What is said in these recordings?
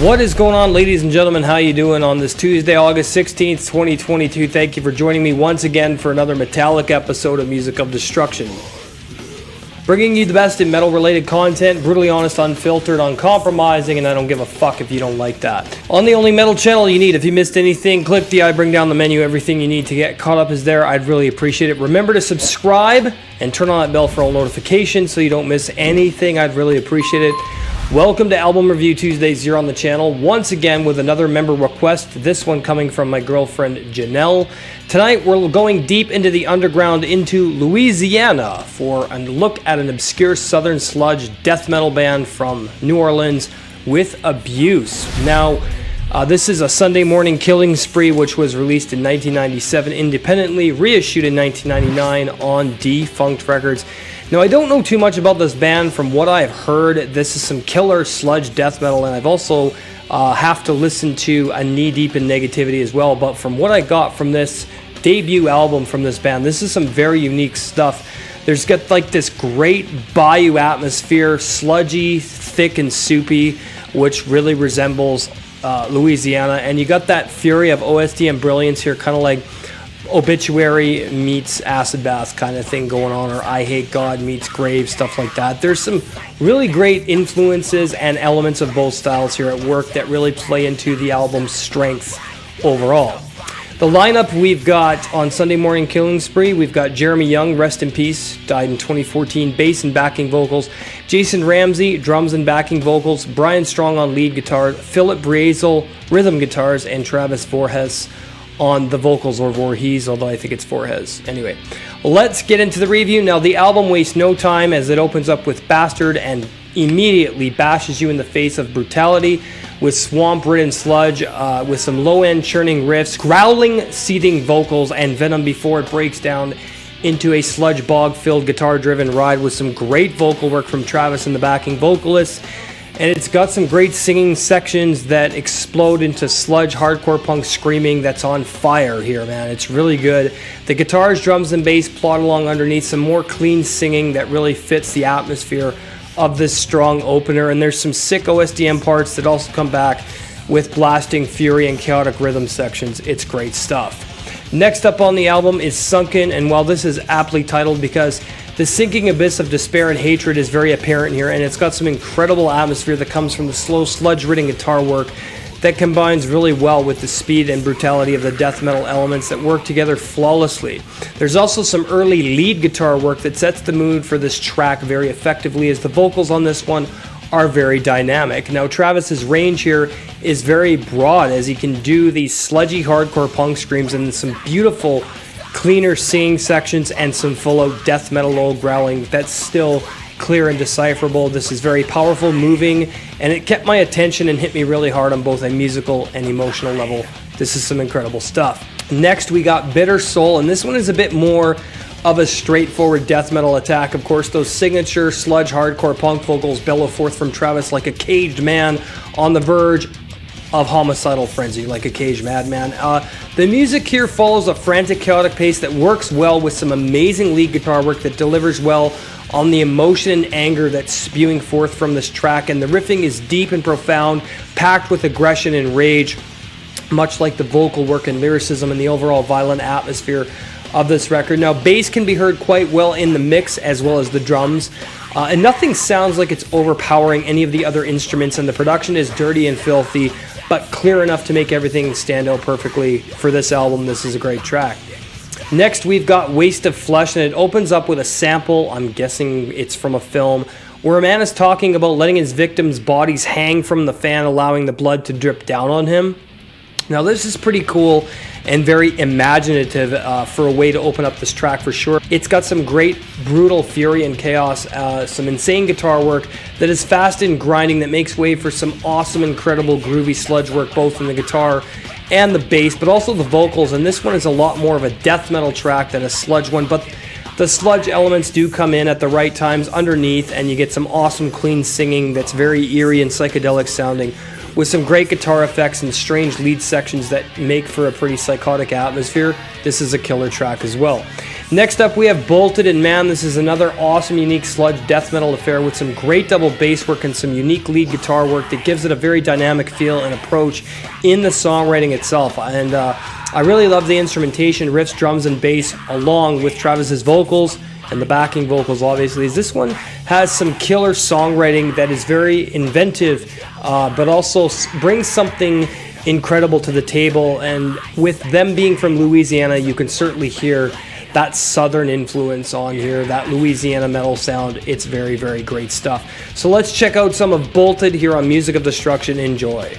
What is going on, ladies and gentlemen? How you doing on this Tuesday, August 16th, 2022? Thank you for joining me once again for another metallic episode of Music of Destruction. Bringing you the best in metal-related content, brutally honest, unfiltered, uncompromising, and I don't give a fuck if you don't like that. On the only metal channel you need. If you missed anything, click the I bring down the menu. Everything you need to get caught up is there. I'd really appreciate it. Remember to subscribe and turn on that bell for all notifications so you don't miss anything. I'd really appreciate it. Welcome to Album Review Tuesdays here on the channel, once again with another member request, this one coming from my girlfriend Janelle. Tonight we're going deep into the underground, into Louisiana, for a look at an obscure southern sludge death metal band from New Orleans with Abuse. Now, this is a Sunday Morning Killing Spree, which was released in 1997 independently, reissued in 1999 on Defunct Records. Now, I don't know too much about this band. From what I've heard, this is some killer sludge death metal, and I've also have to listen to a Knee Deep in Negativity as well. But from what I got from this debut album from this band, this is some very unique stuff. There's got like this great bayou atmosphere, sludgy, thick and soupy, which really resembles Louisiana. And you got that fury of OSDM brilliance here, kind of like Obituary meets Acid Bath kind of thing going on, or I Hate God meets Grave, stuff like that. There's some really great influences and elements of both styles here at work that really play into the album's strength overall. The lineup we've got on Sunday Morning Killing Spree, we've got Jeremy Young, rest in peace, died in 2014, bass and backing vocals, Jason Ramsey, drums and backing vocals, Brian Strong on lead guitar, Philip Brazel, rhythm guitars, and Travis Voorhees on the vocals, or Voorhees, although I think it's Voorhees. Anyway, let's get into the review. Now, the album wastes no time as it opens up with Bastard and immediately bashes you in the face of brutality with swamp-ridden sludge, with some low-end churning riffs, growling, seething vocals, and venom before it breaks down into a sludge bog-filled guitar-driven ride with some great vocal work from Travis and the backing vocalists. And it's got some great singing sections that explode into sludge hardcore punk screaming that's on fire here, man. It's really good. The guitars, drums, and bass plot along underneath some more clean singing that really fits the atmosphere of this strong opener. And there's some sick OSDM parts that also come back with blasting fury and chaotic rhythm sections. It's great stuff. Next up on the album is Sunken, and while this is aptly titled because the sinking abyss of despair and hatred is very apparent here, and it's got some incredible atmosphere that comes from the slow, sludge-ridden guitar work that combines really well with the speed and brutality of the death metal elements that work together flawlessly. There's also some early lead guitar work that sets the mood for this track very effectively, as the vocals on this one are very dynamic. Now, Travis's range here is very broad, as he can do these sludgy hardcore punk screams and some beautiful cleaner singing sections and some full-out death metal old growling that's still clear and decipherable. This is very powerful, moving, and it kept my attention and hit me really hard on both a musical and emotional level. This is some incredible stuff. Next, we got Bitter Soul, and this one is a bit more of a straightforward death metal attack. Of course, those signature sludge hardcore punk vocals bellow forth from Travis like a caged man on the verge of homicidal frenzy, like a caged madman. The music here follows a frantic, chaotic pace that works well with some amazing lead guitar work that delivers well on the emotion and anger that's spewing forth from this track, and the riffing is deep and profound, packed with aggression and rage, much like the vocal work and lyricism and the overall violent atmosphere of this record. Now, bass can be heard quite well in the mix as well as the drums, and nothing sounds like it's overpowering any of the other instruments, and the production is dirty and filthy, but clear enough to make everything stand out perfectly for this album. This is a great track. Next, we've got Waste of Flesh, and it opens up with a sample, I'm guessing it's from a film, where a man is talking about letting his victims' bodies hang from the fan, allowing the blood to drip down on him. Now, this is pretty cool and very imaginative for a way to open up this track for sure. It's got some great brutal fury and chaos, some insane guitar work that is fast and grinding that makes way for some awesome, incredible, groovy sludge work both in the guitar and the bass, but also the vocals. And this one is a lot more of a death metal track than a sludge one, but the sludge elements do come in at the right times underneath, and you get some awesome clean singing that's very eerie and psychedelic sounding, with some great guitar effects and strange lead sections that make for a pretty psychotic atmosphere. This is a killer track as well. Next up, we have Bolted, and man, this is another awesome, unique sludge death metal affair with some great double bass work and some unique lead guitar work that gives it a very dynamic feel and approach in the songwriting itself. And I really love the instrumentation, riffs, drums, and bass, along with Travis's vocals and the backing vocals, obviously. This one has some killer songwriting that is very inventive, but also brings something incredible to the table. And with them being from Louisiana, you can certainly hear that southern influence on here, that Louisiana metal sound. It's very, very great stuff. So let's check out some of Bolted here on Music of Destruction. Enjoy.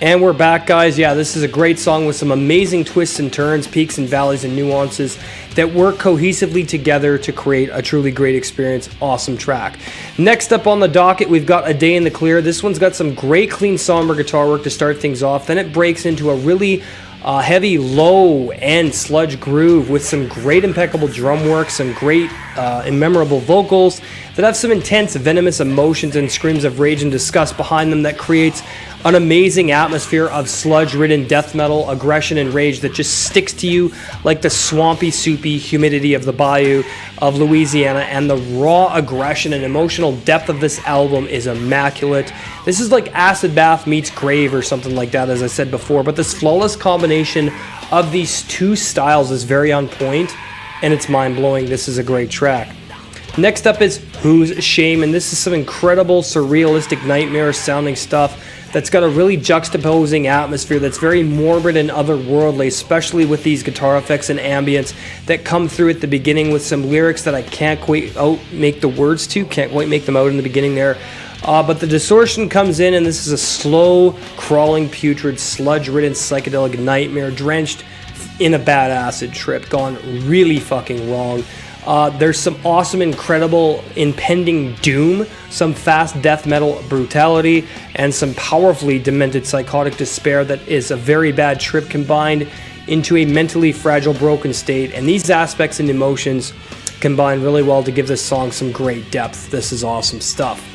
And we're back, guys. Yeah, this is a great song with some amazing twists and turns, peaks and valleys and nuances that work cohesively together to create a truly great experience. Awesome track. Next up on the docket, we've got A Day in the Clear. This one's got some great clean somber guitar work to start things off. Then it breaks into a really heavy low end sludge groove with some great impeccable drum work, some great immemorable vocals that have some intense venomous emotions and screams of rage and disgust behind them that creates an amazing atmosphere of sludge-ridden death metal, aggression and rage that just sticks to you like the swampy, soupy humidity of the bayou of Louisiana. And the raw aggression and emotional depth of this album is immaculate. This is like Acid Bath meets Grave or something like that, as I said before. But this flawless combination of these two styles is very on point, and it's mind-blowing. This is a great track. Next up is Whose Shame, and this is some incredible, surrealistic, nightmare-sounding stuff that's got a really juxtaposing atmosphere that's very morbid and otherworldly, especially with these guitar effects and ambience that come through at the beginning with some lyrics that I can't quite make the words to, can't quite make them out in the beginning there. But the distortion comes in, and this is a slow, crawling, putrid, sludge-ridden, psychedelic nightmare drenched in a bad acid trip, gone really fucking wrong. There's some awesome, incredible, impending doom, some fast death metal brutality, and some powerfully demented psychotic despair that is a very bad trip combined into a mentally fragile, broken state. And these aspects and emotions combine really well to give this song some great depth. This is awesome stuff.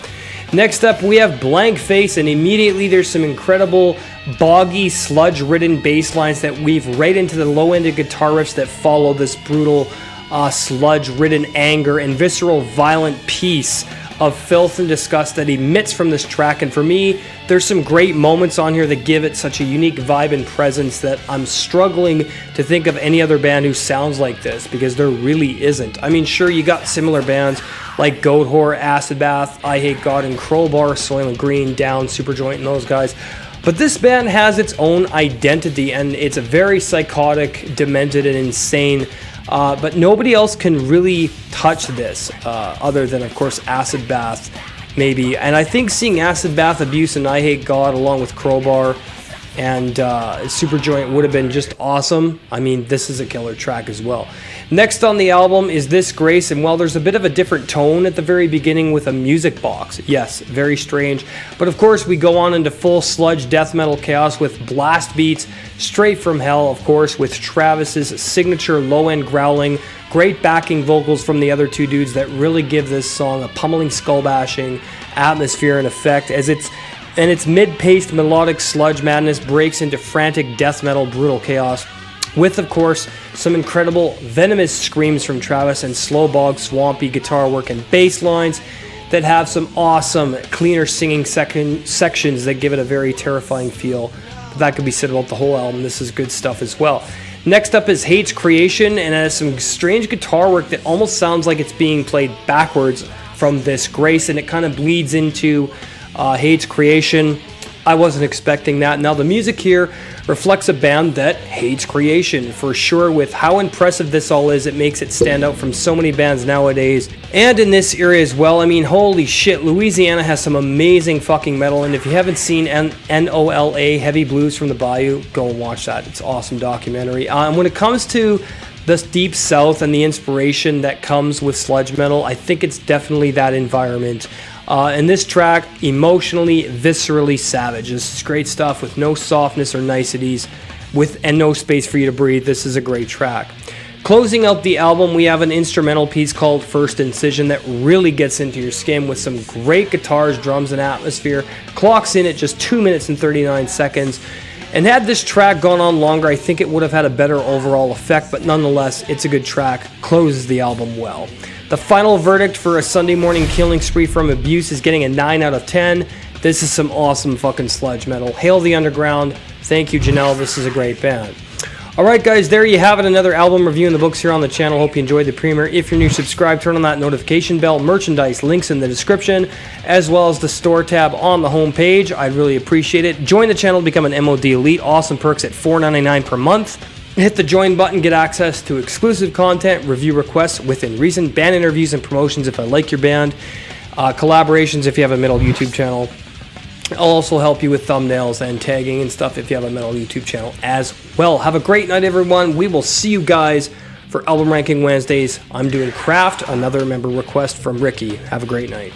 Next up, we have Blank Face, and immediately there's some incredible, boggy, sludge-ridden bass lines that weave right into the low-ended guitar riffs that follow this brutal, sludge-ridden anger and visceral, violent piece of filth and disgust that emits from this track. And for me, there's some great moments on here that give it such a unique vibe and presence that I'm struggling to think of any other band who sounds like this, because there really isn't. I mean, sure, you got similar bands like Goat Whore, Acid Bath, I Hate God, and Crowbar, Soylent Green, Down, Superjoint, and those guys. But this band has its own identity, and it's a very psychotic, demented, and insane. But nobody else can really touch this, other than, of course, Acid Bath, maybe. And I think seeing Acid Bath, Abuse, and I Hate God along with Crowbar and Superjoint would have been just awesome. I mean, this is a killer track as well. Next on the album is This Grace, and while there's a bit of a different tone at the very beginning with a music box, yes, very strange, but of course we go on into full sludge death metal chaos with blast beats straight from hell, of course, with Travis's signature low-end growling, great backing vocals from the other two dudes that really give this song a pummeling, skull-bashing atmosphere and effect, as its mid-paced melodic sludge madness breaks into frantic death metal brutal chaos, with, of course, some incredible venomous screams from Travis and slow bog swampy guitar work and bass lines that have some awesome cleaner singing sections that give it a very terrifying feel. But that could be said about the whole album. This is good stuff as well. Next up is Hate's Creation, and it has some strange guitar work that almost sounds like it's being played backwards from This Grace, and it kind of bleeds into Hate's Creation. I wasn't expecting that. Now the music here reflects a band that hates creation for sure. With how impressive this all is, it makes it stand out from so many bands nowadays and in this era as well. I mean, holy shit, Louisiana has some amazing fucking metal, and if you haven't seen NOLA Heavy Blues from the Bayou, go and watch that. It's an awesome documentary. When it comes to this Deep South and the inspiration that comes with sludge metal, I think it's definitely that environment. And this track, emotionally, viscerally savage. This is great stuff with no softness or niceties, and no space for you to breathe. This is a great track. Closing out the album, we have an instrumental piece called First Incision that really gets into your skin with some great guitars, drums, and atmosphere. Clocks in at just 2 minutes and 39 seconds. And had this track gone on longer, I think it would have had a better overall effect, but nonetheless, it's a good track. Closes the album well. The final verdict for A Sunday Morning Killing Spree from Abuse is getting a 9 out of 10. This is some awesome fucking sludge metal. Hail the Underground. Thank you, Janelle. This is a great band. Alright guys, there you have it. Another album review in the books here on the channel. Hope you enjoyed the premiere. If you're new, subscribe, turn on that notification bell. Merchandise, links in the description, as well as the store tab on the home page. I'd really appreciate it. Join the channel to become an MOD Elite. Awesome perks at $4.99 per month. Hit the join button, get access to exclusive content, review requests within reason, band interviews and promotions if I like your band, collaborations if you have a metal YouTube channel. I'll also help you with thumbnails and tagging and stuff if you have a metal YouTube channel as well. Have a great night, everyone. We will see you guys for Album Ranking Wednesdays. I'm doing Craft, another member request from Ricky. Have a great night.